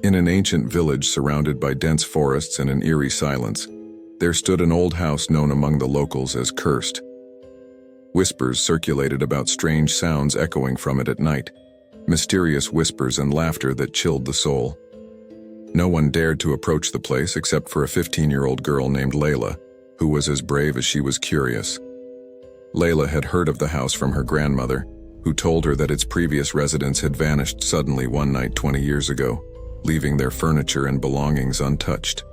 In an ancient village surrounded by dense forests and an eerie silence, there stood an old house known among the locals as cursed. Whispers circulated about strange sounds echoing from it at night, mysterious whispers and laughter that chilled the soul. No one dared to approach the place except for a 15-year-old girl named Layla, who was as brave as she was curious. Layla had heard of the house from her grandmother, who told her that its previous residents had vanished suddenly one night 20 years ago, leaving their furniture and belongings untouched.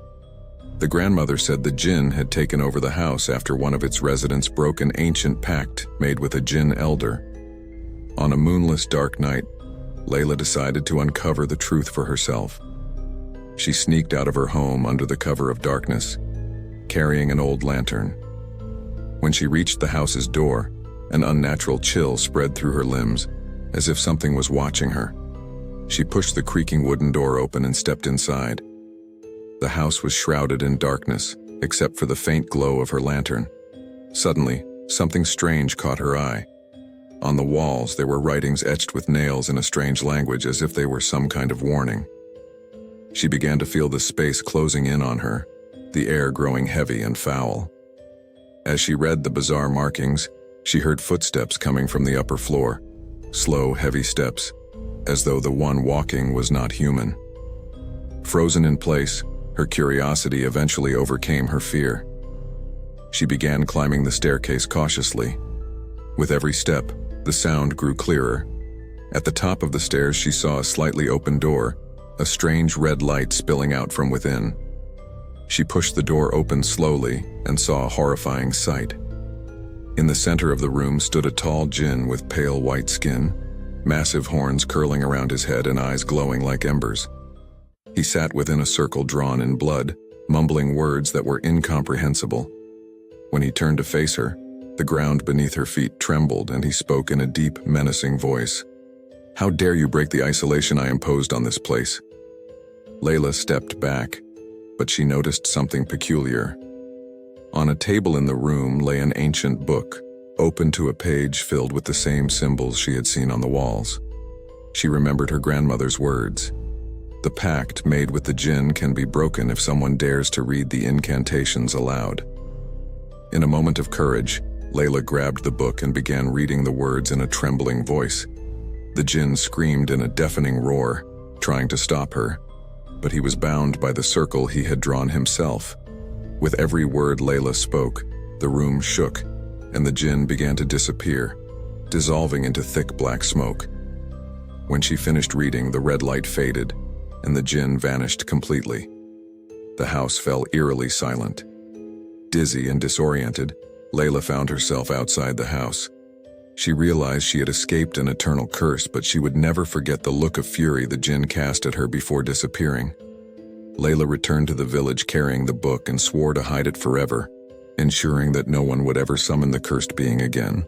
The grandmother said the jinn had taken over the house after one of its residents broke an ancient pact made with a jinn elder. On a moonless dark night, Layla decided to uncover the truth for herself. She sneaked out of her home under the cover of darkness, carrying an old lantern. When she reached the house's door, an unnatural chill spread through her limbs, as if something was watching her. She pushed the creaking wooden door open and stepped inside. The house was shrouded in darkness, except for the faint glow of her lantern. Suddenly, something strange caught her eye. On the walls, there were writings etched with nails in a strange language, as if they were some kind of warning. She began to feel the space closing in on her, the air growing heavy and foul. As she read the bizarre markings, she heard footsteps coming from the upper floor, slow, heavy steps, as though the one walking was not human. Frozen in place, her curiosity eventually overcame her fear. She began climbing the staircase cautiously. With every step, the sound grew clearer. At the top of the stairs, she saw a slightly open door, a strange red light spilling out from within. She pushed the door open slowly and saw a horrifying sight. In the center of the room stood a tall jinn with pale white skin, massive horns curling around his head and eyes glowing like embers. He sat within a circle drawn in blood, mumbling words that were incomprehensible. When he turned to face her, the ground beneath her feet trembled and he spoke in a deep, menacing voice. "How dare you break the isolation I imposed on this place?" Layla stepped back, but she noticed something peculiar. On a table in the room lay an ancient book, open to a page filled with the same symbols she had seen on the walls. She remembered her grandmother's words. The pact made with the jinn can be broken if someone dares to read the incantations aloud. In a moment of courage, Layla grabbed the book and began reading the words in a trembling voice. The jinn screamed in a deafening roar, trying to stop her, but he was bound by the circle he had drawn himself. With every word Layla spoke, the room shook, and the jinn began to disappear, dissolving into thick black smoke. When she finished reading, the red light faded, and the jinn vanished completely. The house fell eerily silent. Dizzy and disoriented, Layla found herself outside the house. She realized she had escaped an eternal curse, but she would never forget the look of fury the jinn cast at her before disappearing. Layla returned to the village carrying the book and swore to hide it forever, ensuring that no one would ever summon the cursed being again.